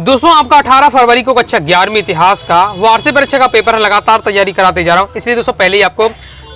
दोस्तों आपका 18 फरवरी को कक्षा 11वीं इतिहास का वार्षिक परीक्षा का पेपर है, लगातार तैयारी कराते जा रहा हूं। इसलिए दोस्तों पहले ही आपको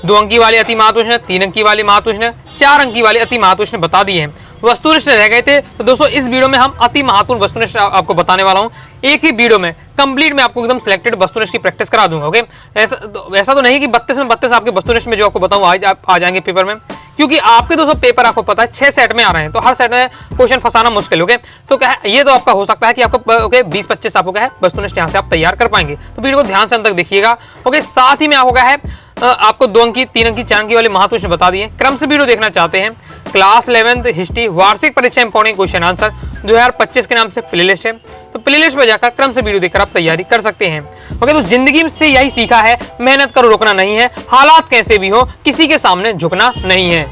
2 अंकी वाले अति महत्व प्रश्न, 3 अंकी वाले महत्व प्रश्न, 4 अंकी वाले अति महत्व प्रश्न बता दिए हैं। वस्तुनिष्ठ रह गए थे, तो दोस्तों इस वीडियो में हम अति महत्वपूर्ण वस्तुनिष्ठ आपको बताने वाला हूं। एक ही वीडियो में कंप्लीट में आपको एकदम सिलेक्टेड वस्तुनिष्ठ की प्रैक्टिस करा दूंगा। ओके, ऐसा तो नहीं कि 32 में 32 आपके वस्तुनिष्ठ में जो आपको बताऊं आज आप आ जाएंगे पेपर में, क्योंकि आपके दोस्तों पेपर आपको पता है 6 सेट में आ रहे हैं, तो हर सेट में क्वेश्चन फंसाना मुश्किल हो गया। तो क्या है, ये तो आपका हो सकता है कि आपको ओके 20-25 आपको क्या है वस्तुनिष्ठ यहाँ से आप तैयार कर पाएंगे। तो वीडियो को ध्यान से अंत तक देखिएगा। ओके, साथ ही में आपको क्या है आपको 2 अंकी, 3 अंकी, 4 अंकी वाले महत्व प्रश्न बता दिए। क्रम से वीडियो देखना चाहते हैं, क्लास 11th हिस्ट्री वार्षिक परीक्षा इंपॉर्टेंट क्वेश्चन आंसर 2025 के नाम से प्लेलिस्ट है, तो प्लेलिस्ट में जाकर क्रम से वीडियो देखकर आप तैयारी कर सकते हैं। ओके, तो जिंदगी से यही सीखा है, मेहनत करो रुकना नहीं है, हालात कैसे भी हो किसी के सामने झुकना नहीं है।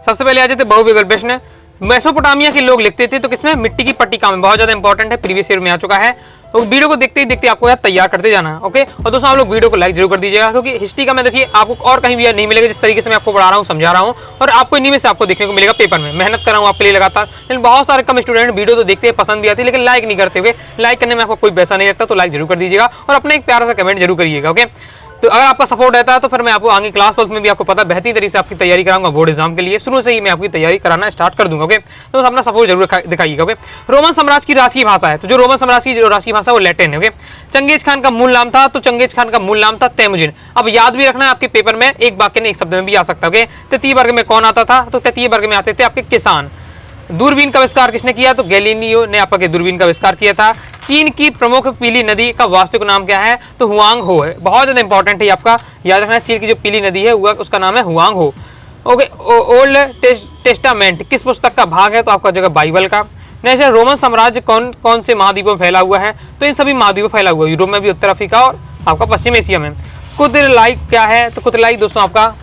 सबसे पहले आ जाते बहुविकल्प प्रश्न। मेसोपोटामिया के लोग लिखते थे तो किसमें, मिट्टी की पट्टिका में, बहुत ज्यादा इंपॉर्टेंट है, प्रीवियस ईयर में आ चुका है। तो वीडियो को देखते ही देखते आपको यार तैयार करते जाना है। ओके, और दोस्तों आप लोग वीडियो को लाइक जरूर कर दीजिएगा, क्योंकि हिस्ट्री का मैं देखिए आपको और कहीं भी नहीं मिलेगा जिस तरीके से मैं आपको पढ़ा रहा हूँ, समझा रहा हूँ, और आपको इन्हीं में से आपको देखने को मिलेगा पेपर में। मेहनत कर रहा हूँ आपके लिए लगातार, लेकिन बहुत सारे कम स्टूडेंट वीडियो तो देखते हैं, पसंद भी आती है, लेकिन लाइक नहीं करते। हुए लाइक करने में आपको कोई पैसा नहीं लगता, तो लाइक जरूर कर दीजिएगा और अपना एक प्यारा सा कमेंट जरूर करिएगा। ओके, तो अगर आपका सपोर्ट रहता है तो फिर मैं आपको आगे क्लास 12 में भी आपको पता बेहतरीन तरीके से आपकी तैयारी कराऊंगा बोर्ड एग्जाम के लिए। शुरू से ही मैं आपकी तैयारी कराना स्टार्ट कर दूंगा। ओके, तो अपना सपोर्ट जरूर दिखाइएगा। ओके, रोमन साम्राज्य की राष्ट्रीय भाषा है, तो जो रोमन साम्राज्य की जो राष्ट्रीय भाषा है वो लैटिन है। ओके, चंगेज खान का मूल नाम था, तो चंगेज खान का मूल नाम था तेमुजिन। अब याद भी रखना है, आपके पेपर में एक वाक्य ने एक शब्द में भी आ सकता है। ओके, तृतीय वर्ग में कौन आता था, तो तृतीय वर्ग में आते थे आपके किसान। दूरबीन का आविष्कार किसने किया, तो गैलीलियो ने आपका दूरबीन का आविष्कार किया था। चीन की प्रमुख पीली नदी का वास्तविक नाम क्या है, तो हुआंग हो है, बहुत ज्यादा इंपॉर्टेंट है आपका याद रखना। चीन की जो पीली नदी है उसका नाम है हुआंग हो। ओके, ओल्ड टेस्टामेंट किस पुस्तक का भाग है, तो आपका जगह बाइबल का। नेक्स्ट है, रोमन साम्राज्य कौन कौन से महाद्वीपों में फैला हुआ है, तो इन सभी महाद्वीपों में फैला हुआ है, यूरोप में भी, उत्तर अफ्रीका और आपका पश्चिम एशिया में। कुतुबलाई क्या है, तो कुतुबलाई दोस्तों आपका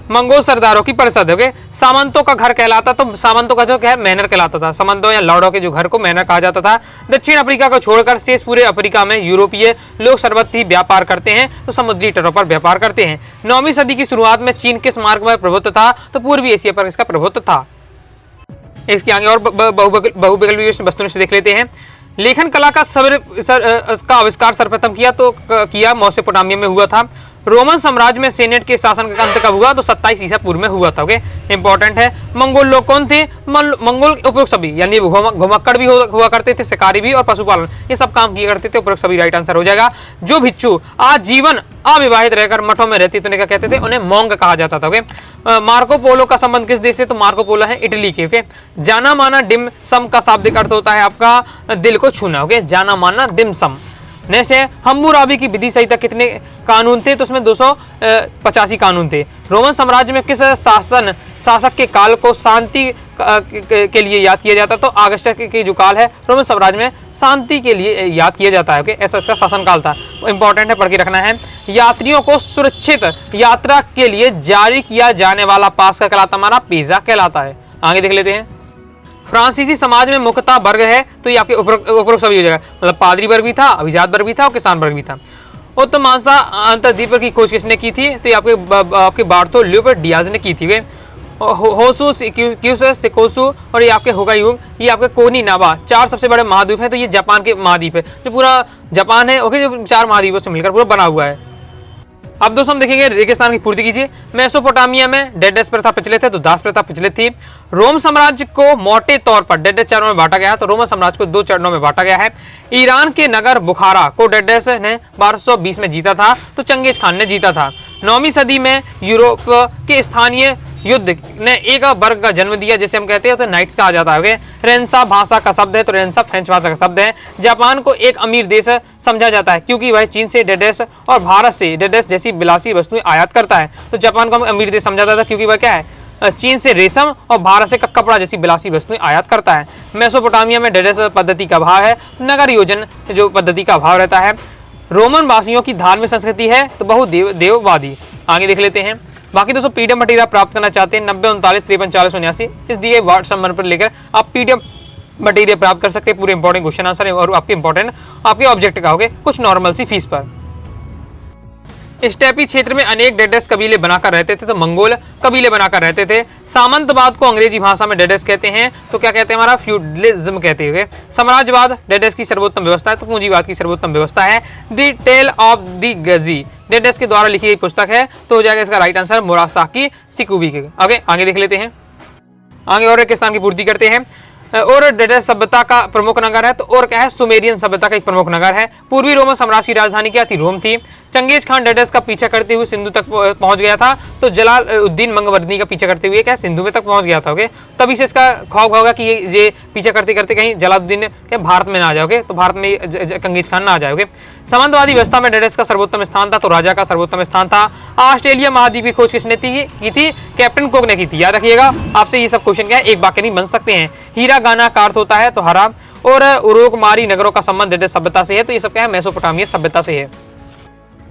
मंगोल सरदारों की परिषद। ओके, सामंतों का घर कहलाता, तो सामंतों का जो क्या है मैनर कहलाता था, सामंतों या लॉर्डों के जो घर को मैनर कहा जाता था। दक्षिण अफ्रीका को छोड़कर शेष पूरे अफ्रीका में यूरोपीय लोग सर्वत्र ही व्यापार करते हैं, तो समुद्री तटों पर व्यापार करते हैं। 9वीं सदी की शुरुआत में चीन किस मार्ग पर प्रभुत्व था, तो पूर्वी एशिया पर इसका प्रभुत्व था। इसके आगे और बहुविकल्पी वस्तुनिष्ठ देख लेते हैं। लेखन कला का का आविष्कार सर्वप्रथम किया मेसोपोटामिया में हुआ था। रोमन साम्राज्य में सेनेट के शासन का अंत कब हुआ, तो 27 ईसा पूर्व में हुआ था। ओके, इंपॉर्टेंट है। मंगोल लोग कौन थे, मंगोल उपरोक्त सभी, यानी घुमक्कड़ भी हुआ करते थे, शिकारी भी और पशुपालन, ये सब काम किया करते थे। उपरोक्त सभी राइट आंसर हो जाएगा। जो भिक्षु आज जीवन अविवाहित रहकर मठों में रहते थे उन्हें क्या कहते थे, उन्हें मोंग कहा जाता था। ओके, मार्को पोलो का संबंध किस देश से, तो मार्को पोलो है इटली के। ओके, जाना माना डिम सम का शाब्दिक अर्थ होता है आपका दिल को छूना। ओके, जाना माना डिम सम। नेक्स्ट है, हम्मुराबी की विधि संहिता कितने कानून थे, तो उसमें 285 कानून थे। रोमन साम्राज्य में किस शासक के काल को शांति के लिए याद किया जाता, तो अगस्टस की जो काल है रोमन साम्राज्य में शांति के लिए याद किया जाता है। ओके, ऐसा इसका शासनकाल था, इंपॉर्टेंट है, पढ़ के रखना है। यात्रियों को सुरक्षित यात्रा के लिए जारी किया जाने वाला पास का कहलाता, हमारा वीजा कहलाता है। आगे देख लेते हैं। फ्रांसीसी समाज में मुख्यतः वर्ग है, तो ये आपके उपरोक्त सभी हो जाएगा, मतलब पादरी वर्ग भी था, अभिजात वर्ग भी था और किसान वर्ग भी था। उत्तमांसा अंतर्द्वीप की खोज किसने की थी, तो ये आपके बार्थोलोमेव डियाज ने की थी। होसु सिकोसु और ये आपके होगायुग, ये आपके कोनिनावा, 4 सबसे बड़े महाद्वीप है, तो ये जापान के महाद्वीप है, जो पूरा जापान है। ओके, जो 4 महाद्वीपों से मिलकर पूरा बना हुआ है। अब दोस्तों हम देखेंगे रेगिस्तान की पूर्ति कीजिए। मेसोपोटामिया में डेडेस प्रथा प्रचलित है, तो दास प्रथा प्रचलित थी। रोम साम्राज्य को मोटे तौर पर डेडेस चरणों में बांटा गया, तो रोमन साम्राज्य को 2 चरणों में बांटा गया है। ईरान के नगर बुखारा को डेडेस ने 1220 में जीता था, तो चंगेज खान ने जीता था। 9वीं सदी में यूरोप के स्थानीय युद्ध ने एक वर्ग का जन्म दिया, जैसे हम कहते हैं तो नाइट्स कहा जाता है। रेंसा भाषा का शब्द है, तो रेंसा फ्रेंच भाषा का शब्द है। जापान को एक अमीर देश समझा जाता है, क्योंकि वह चीन से डेडेस और भारत से डेडेस जैसी विलासी वस्तुएं आयात करता है। तो जापान को अमीर देश समझा जाता है, क्योंकि वह क्या है, चीन से रेशम और भारत से कपड़ा जैसी विलासी वस्तुएं आयात करता है। मेसोपोटामिया में डेडेस पद्धति का अभाव है, नगर योजन जो पद्धति का अभाव रहता है। रोमन वासियों की धार्मिक संस्कृति है, तो बहुदेववादी। आगे देख लेते हैं। बाकी दोस्तों पीडीएफ मटेरियल प्राप्त करना चाहते हैं 90 39 53 40 79 इस दिए व्हाट्सएप नंबर पर लेकर आप पीडीएफ मटेरियल प्राप्त कर सकते हैं। पूरे इंपॉर्टेंट क्वेश्चन आंसर और आपके इंपॉर्टेंट आपके ऑब्जेक्ट का होगे कुछ नॉर्मल सी फीस पर। स्टेपी क्षेत्र में अनेक डेडेस कबीले बनाकर रहते थे, तो मंगोल कबीले बनाकर रहते थे। सामंतवाद को अंग्रेजी भाषा में डेडेस कहते हैं, तो क्या कहते हैं हमारा फ्यूडलिज्म कहते हैं। साम्राज्यवाद डेडेस की सर्वोत्तम व्यवस्था है, तो पूंजीवाद की सर्वोत्तम व्यवस्था है। द टेल ऑफ द गजी डेडेस के द्वारा लिखी गई पुस्तक है, तो हो जाएगा इसका राइट आंसर मुरासाकी सिकुबी के। आगे देख लेते हैं, आगे और एक स्थान की पूर्ति करते हैं। और डेडेस सभ्यता का प्रमुख नगर है, तो और क्या है, सुमेरियन सभ्यता का एक प्रमुख नगर है। पूर्वी रोमन साम्राज्य की राजधानी क्या थी, रोम थी। चंगेज खान डेडेस का पीछा करते हुए सिंधु तक पहुंच गया था, तो जलालुद्दीन मंगवर्दी का पीछा करते हुए क्या सिंधु में तक पहुंच गया था। ओके, तभी से इसका खौफ होगा कि ये पीछा करते करते कहीं जलालुद्दीन क्या भारत में ना आ जाओगे, तो भारत में चंगेज खान ना आ जाओगे। सामंतवादी व्यवस्था में डेडेस का सर्वोत्तम स्थान था, तो राजा का सर्वोत्तम स्थान था। ऑस्ट्रेलिया महाद्वीप की खोज किसने की थी, कैप्टन कुक ने की थी। याद रखिएगा, आपसे ये सब क्वेश्चन क्या है, एक वाक्य नहीं बन सकते हैं। हीरा गाना का अर्थ होता है तो हरा, और उरुकमारी नगरों का संबंध डेडेस सभ्यता से है, तो ये सब क्या है, मेसोपोटामिया सभ्यता से है।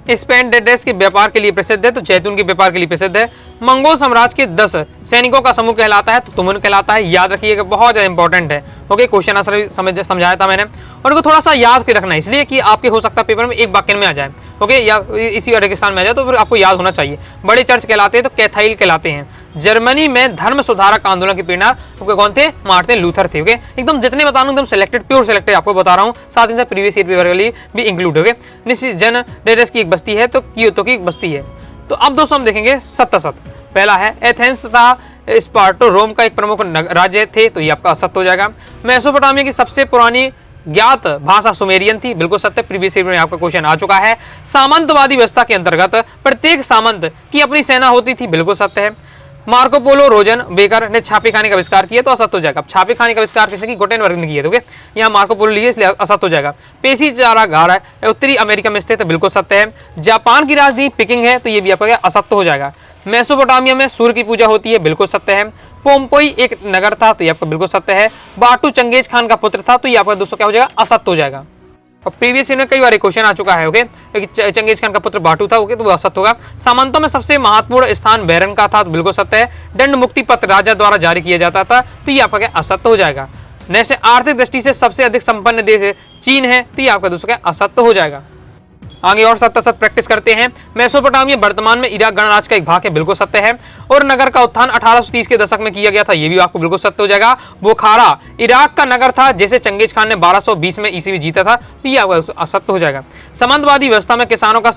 स्पेन डेडेस के व्यापार के लिए प्रसिद्ध है, तो जैतून के व्यापार के लिए प्रसिद्ध है। मंगोल साम्राज्य के 10 सैनिकों का समूह कहलाता है, तो तुमुन कहलाता है। याद रखिएगा, बहुत ज्यादा इंपॉर्टेंट है। ओके, क्वेश्चन आंसर समझाया था मैंने, और इनको थोड़ा सा याद के रखना है, इसलिए कि आपके हो सकता है पेपर में एक वाक्य में आ जाए। ओके, या इसी रेगिस्तान में आ जाए, तो फिर आपको याद होना चाहिए। बड़े चर्च कहलाते हैं, तो कैथाइल कहलाते हैं। जर्मनी में धर्म सुधारक आंदोलन की प्रेरणा कौन थे, मार्टिन लूथर थे। ओके, एकदम जितने बता रहा हूं एकदम सिलेक्टेड, प्योर सिलेक्टेड आपको बता रहा हूं, साथ ही साथ प्रीवियस ईयर पेपर के लिए भी इंक्लूड हो गए। निश्चित जन डेडेस की एक बस्ती है, तो कियोतो की एक बस्ती है। तो अब दोस्तों हम देखेंगे सत्य। पहला है एथेंस तथा स्पार्टो रोम का एक प्रमुख राज्य थे, तो ये आपका असत्य हो जाएगा। मेसोपोटामिया की सबसे पुरानी ज्ञात भाषा सुमेरियन थी, बिल्कुल सत्य, प्रीवियस ईयर में आपका क्वेश्चन आ चुका है। सामंतवादी व्यवस्था के अंतर्गत प्रत्येक सामंत की अपनी सेना होती थी, बिल्कुल सत्य है। मार्को पोलो रोजन बेकर ने छापे खाने का आविष्कार किया, तो असत्य हो जाएगा। छापे खाने का आविष्कार किसने की, गुटेनबर्ग ने किया। तो यहाँ मार्को पोलो लिए, इसलिए असत्य हो जाएगा। पेशी चारागार है उत्तरी अमेरिका में स्थित, बिल्कुल सत्य है। जापान की राजधानी पिकिंग है, तो ये भी आपका असत्य हो जाएगा। मेसोपोटामिया में सूर्य की पूजा होती है, बिल्कुल सत्य है। पोम्पोई एक नगर था, तो ये आपका बिल्कुल सत्य है। बाटू चंगेज खान का पुत्र था, तो ये आपका दोस्तों क्या हो जाएगा, असत्य हो जाएगा। और प्रीवियस ईयर में कई बार क्वेश्चन आ चुका है। ओके, चंगेज खान का पुत्र बाटू था, ओके, तो वो असत्य होगा। सामंतों में सबसे महत्वपूर्ण स्थान बैरन का था, तो बिल्कुल सत्य है। दंड मुक्ति पत्र राजा द्वारा जारी किया जाता था, तो ये आपका क्या असत्य हो जाएगा। नेक्स्ट, आर्थिक दृष्टि से सबसे अधिक संपन्न देश चीन है, तो ये आपका दोस्तों क्या असत्य हो जाएगा। आगे और सत्य प्रैक्टिस करते हैं। मेसोपोटामिया वर्तमान में इराक गणराज्य का एक भाग है, बिल्कुल सत्य है। और नगर का उत्थान 1830 के दशक में किया गया था, ये भी आपको बिल्कुल सत्य हो जाएगा। बुखारा इराक का नगर था, जैसे चंगेज खान ने 1220 में ईस्वी जीता था, तो ये आपका असत्य हो जाएगा। सामंतवादी व्यवस्था में किसानों का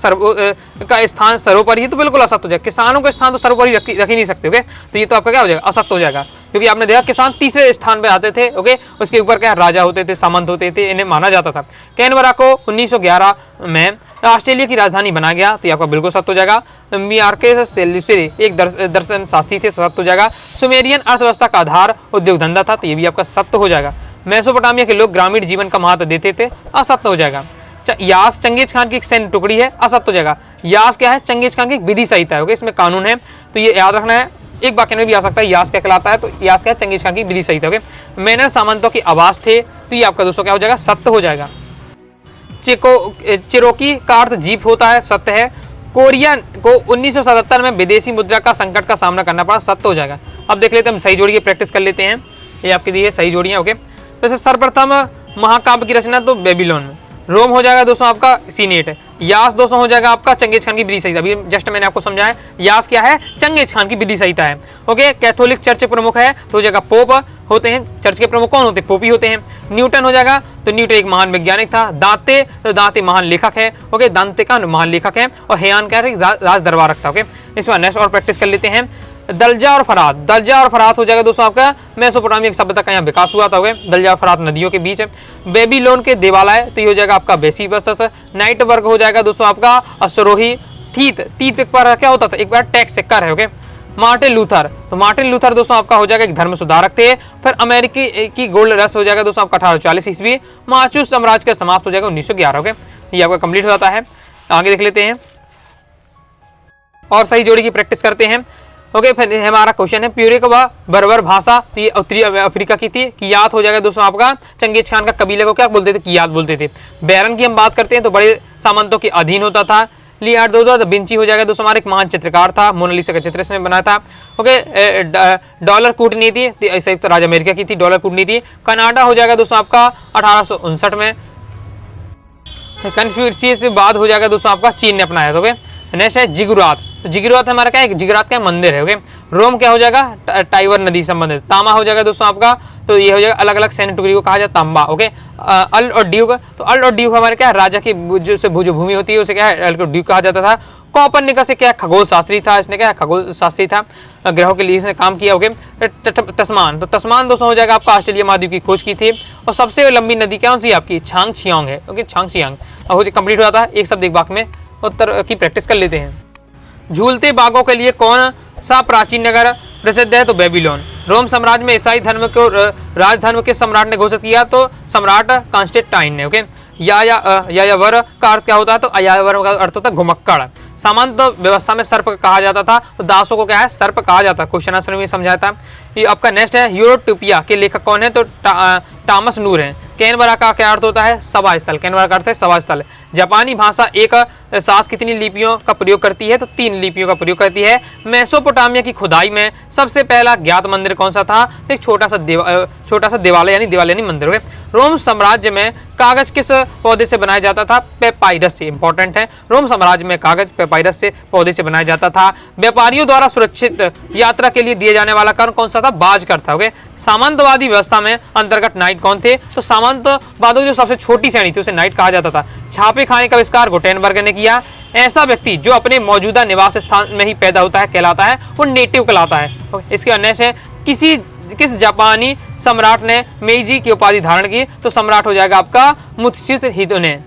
स्थान सर्वोपरि है, तो बिल्कुल असत्य हो जाएगा। किसानों का स्थान तो सर्वोपरि रख ही नहीं सकते। ओके, तो ये तो आपका क्या हो जाएगा, असत्य हो जाएगा, क्योंकि आपने देखा किसान तीसरे स्थान पे आते थे। ओके, उसके ऊपर क्या राजा होते थे, सामंत होते थे, इन्हें माना जाता था। कैनबरा को 1911 में ऑस्ट्रेलिया की राजधानी बना गया, तो ये आपका बिल्कुल सत्य हो जाएगा। मियार्केस सेल्यूसिरी एक दर्शन शास्त्री थे, सत्य हो जाएगा। सुमेरियन अर्थव्यवस्था का आधार उद्योग धंधा था, तो ये भी आपका सत्य हो जाएगा। मेसोपोटामिया के लोग ग्रामीण जीवन का महत्व देते थे, असत्य हो जाएगा। यास चंगेज खान की एक सैन्य टुकड़ी है, असत्य हो जाएगा। यास क्या है, चंगेज खान की एक विधि संहिता है। ओके, इसमें कानून है, तो ये याद रखना है। एक वाक्य में भी आ सकता है, यास क्या कहलाता है, तो यास क्या है, चंगेज खान की विधि संहिता। ओके, मैनर सामंतों की आवास थे, तो ये आपका दोस्तों क्या हो जाएगा, सत्य हो जाएगा। चिरोकी का अर्थ जीप होता है, सत्य है। कोरिया को 1977 में विदेशी मुद्रा का संकट का सामना करना पड़ा, सत्य हो जाएगा। अब देख लेते हैं, हम सही जोड़ी की प्रैक्टिस कर लेते हैं। ये आपके लिए सही जोड़ियां। ओके, वैसे सर्वप्रथम महाकाव्य की रचना तो बेबीलोन में। रोम हो जाएगा दोस्तों आपका सीनेट है। यास दोस्तों हो जाएगा आपका चंगेज खान की विधि संहिता, अभी जस्ट मैंने आपको समझाया। यास क्या है, चंगेज खान की विधि संहिता है। ओके, कैथोलिक चर्च प्रमुख है, तो हो जाएगा पोप होते हैं। चर्च के प्रमुख कौन होते हैं, पोपी होते हैं। न्यूटन हो जाएगा, तो न्यूटन एक महान वैज्ञानिक था। दांते, तो दांते महान लेखक है। ओके, दांते का महान लेखक है। और हेयान क्या है, राज दरबार रखता। ओके, इस बार नेक्स्ट और प्रैक्टिस कर लेते हैं। दलजा और फरात, दलजा और फरात हो जाएगा दोस्तों आपका मेसोपोटामिया की सभ्यता का यहाँ विकास हुआ था। दलजा और फरात नदियों के बीच है। बेबीलोन के देवालय, तो ये हो जाएगा आपका बेसीबस। नाइट वर्क हो जाएगा दोस्तों आपका असरोही। तीत पर क्या होता था, एक बार टैक्स से कर है। ओके, मार्टिन लूथर, तो मार्टिन लूथर दोस्तों आपका हो जाएगा एक धर्म सुधारक थे। फिर अमेरिकी की गोल्ड रश हो जाएगा दोस्तों आपका 1840 ईस्वी। माचुस साम्राज्य का समाप्त हो जाएगा 1911। ओके, ये आपका कंप्लीट हो जाता है। आगे देख लेते हैं और सही जोड़ी की प्रैक्टिस करते हैं। ओके, फिर हमारा क्वेश्चन है प्यूरिक व बर्बर भाषा, तो ये उत्तरी अफ्रीका की थी। कियात हो जाएगा दोस्तों आपका चंगेज खान का कबीले को क्या बोलते थे, कियात बोलते थे। बैरन की हम बात करते हैं तो बड़े सामंतों के अधीन होता था। लियोनार्डो दा विंची हो जाएगा दोस्तों हमारा एक महान चित्रकार था, मोनालिसा का चित्र इसने बनाया था। ओके, डॉलर कूटनीति संयुक्त राज्य अमेरिका की थी डॉलर कूटनीति। कनाडा हो जाएगा दोस्तों आपका 1859 में। कन्फ्यूशियस बाद हो जाएगा दोस्तों आपका चीन ने अपनाया। ओके, नेक्स्ट है जिगुरात, तो जिगुरात हमारा क्या है, जिगुरात का मंदिर है। ओके, रोम क्या हो जाएगा, टाइबर नदी संबंधित। तामा हो जाएगा दोस्तों आपका, तो ये हो जाएगा अलग अलग सैन्य टुकड़ी को कहा जाता है तांबा। ओके, अल और ड्यूक, तो अल और ड्यूक हमारे क्या है, राजा की जो भूमि होती है उसे क्या है, अल और ड्यूक कहा जाता था। कॉपरनिकस से क्या खगोल शास्त्री था, इसने क्या खगोल शास्त्री था, ग्रहों के लिए इसने काम किया। ओके, तस्मान, तो तस्मान दोस्तों हो जाएगा आपका ऑस्ट्रेलिया महाद्वीप की खोज की थी। और सबसे लंबी नदी कौन सी आपकी, छांगछियांग है। ओके, छांगछियांग हो कंप्लीट हो जाता है। एक शब्द एक वाक्य में उत्तर की प्रैक्टिस कर लेते हैं। झूलते बागों के लिए कौन सा प्राचीन नगर प्रसिद्ध है, तो बेबीलोन। रोम साम्राज्य में ईसाई धर्म को राजधर्म के सम्राट ने घोषित किया, तो सम्राट कॉन्स्टेंटाइन ने। ओके, यायावर का अर्थ क्या होता है, तो अयावर का अर्थ होता है घुमक्कड़। सामंत व्यवस्था में सर्प कहा जाता था, तो दासों को क्या है, सर्प कहा जाता है। क्वेश्चन आंसर में समझाया था। ये आपका नेक्स्ट है, यूरोटोपिया के लेखक कौन है, तो टॉमस नूर है। कैनबरा का क्या अर्थ होता है, सभा स्थल। कैनबरा का अर्थ है सभा स्थल। जापानी भाषा एक साथ कितनी लिपियों का प्रयोग करती है, तो 3 लिपियों का प्रयोग करती है। मेसोपोटामिया की खुदाई में सबसे पहला ज्ञात मंदिर कौन सा था, तो एक छोटा सा देवालय यानी मंदिर हुए। रोम साम्राज्य में कागज किस पौधे से बनाया जाता था, पेपाइरस से। इंपॉर्टेंट है, रोम साम्राज्य में कागज पेपाइरस से पौधे से बनाया जाता था। व्यापारियों द्वारा सुरक्षित यात्रा के लिए दिए जाने वाला कर कौन सा था, बाज कर था। ओके, सामंतवादी व्यवस्था में अंतर्गत नाइट कौन थे, तो सामंतवादियों जो सबसे छोटी श्रेणी थी उसे नाइट कहा जाता था। छापे खाने का आविष्कार गुटेनबर्ग ने किया। ऐसा व्यक्ति जो अपने मौजूदा निवास स्थान में ही पैदा होता है कहलाता है, वो नेटिव कहलाता है। इसके नेक्स्ट है, किस जापानी सम्राट ने मेइजी की उपाधि धारण की, तो सम्राट हो जाएगा आपका मुत्सुहितो ने।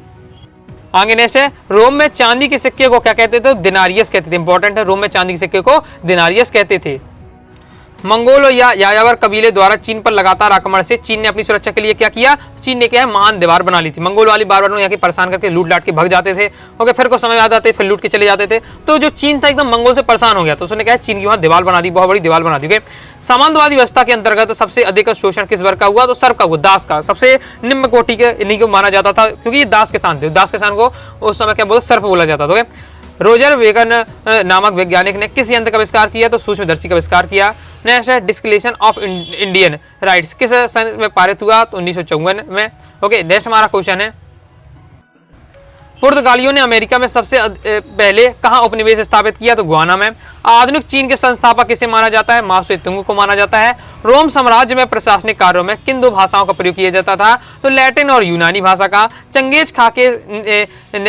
आगे नेक्स्ट है, रोम में चांदी के सिक्के को क्या कहते थे, दिनारियस कहते थे। इंपॉर्टेंट है, रोम में चांदी के सिक्के को दिनारियस कहते थे। मंगोल या यायावर कबीले द्वारा चीन पर लगातार आक्रमण से चीन ने अपनी सुरक्षा के लिए क्या किया, चीन ने क्या है, महान दीवार बना ली थी। मंगोल वाली बार यहाँ की परेशान करके लूट लाट के भाग जाते थे। ओके, फिर को समय आ जाते फिर लूट के चले जाते थे। तो जो चीन था एकदम मंगोल से परेशान हो गया, तो उसने क्या है, चीन की वहाँ दीवार बना दी, बहुत बड़ी दीवार बना दी। सामंतवादी व्यवस्था के अंतर्गत सबसे अधिक शोषण किस वर्ग का हुआ, तो सर्प का हुआ, दास का। सबसे निम्न कोटि के इन्हीं को माना जाता था, क्योंकि ये दास किसान थे। दास किसान को उस समय क्या बोलते, सर्प बोला जाता था। रोजर वेगन नामक वैज्ञानिक ने किस यंत्र का आविष्कार किया, तो सूक्ष्मदर्शी का आविष्कार किया। नेक्स्ट है, डिस्क्लेरेशन ऑफ इंडियन राइट्स किस सन में पारित हुआ, तो 1954 में। ओके, नेक्स्ट हमारा क्वेश्चन है, पुर्तगालियों ने अमेरिका में सबसे पहले कहां उपनिवेश स्थापित किया, तो गुआना में। आधुनिक चीन के संस्थापक किसे माना जाता है, माओ त्से-तुंग को माना जाता है। रोम साम्राज्य में प्रशासनिक कार्यों में किन 2 भाषाओं का प्रयोग किया जाता था, तो लैटिन और यूनानी भाषा का। चंगेज खा के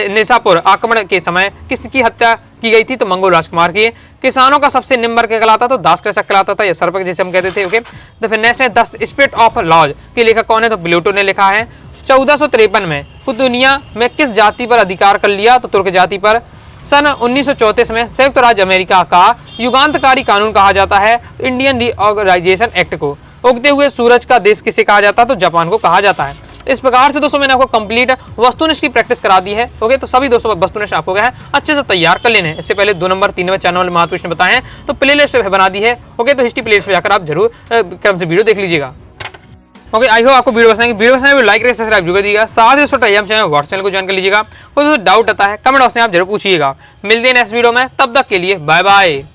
निसापुर आक्रमण के समय किसकी हत्या की गई थी, तो मंगोल राजकुमार की। किसानों का सबसे निम्न वर्ग कहलाता, तो दास कृषक कहलाता था, या सर्पक जैसे हम कहते थे। ओके, तो फिर नेक्स्ट है, द स्पिरिट ऑफ लॉज के लेखक कौन है, तो प्लेटो ने लिखा है। 1453 में खुद दुनिया में किस जाति पर अधिकार कर लिया, तो तुर्क जाति पर। सन 1934 में संयुक्त राज्य अमेरिका का युगांतकारी कानून कहा जाता है, इंडियन रीऑर्गेनाइजेशन एक्ट को। उगते हुए सूरज का देश किसे कहा जाता है, तो जापान को कहा जाता है। इस प्रकार से दोस्तों मैंने आपको कंप्लीट वस्तुनिष्ठ की प्रैक्टिस करा दी है। ओके, तो सभी दोस्तों वस्तुनिष्ठ आपको क्या है, अच्छे से तैयार कर लेने हैं। इससे पहले 2 नंबर 3 नंबर 4 नंबर महत्व प्रश्न बताए हैं, तो प्लेलिस्ट बना दी है। ओके, तो हिस्ट्री प्लेलिस्ट पे जाकर आप जरूर क्रम से वीडियो देख लीजिएगा। ओके, आई होप आपको वीडियो पसंद आएगी। वीडियो पसंद है लाइक करें, सब्सक्राइब जरूर दीजिएगा। साथ ही दोस्तों टेलीग्राम चैनल व्हाट्सएप चैनल को ज्वाइन कर लीजिएगा। कोई डाउट आता है कमेंट बॉक्स में आप जरूर पूछिएगा। मिलते हैं नेक्स्ट वीडियो में, तब तक के लिए बाय बाय।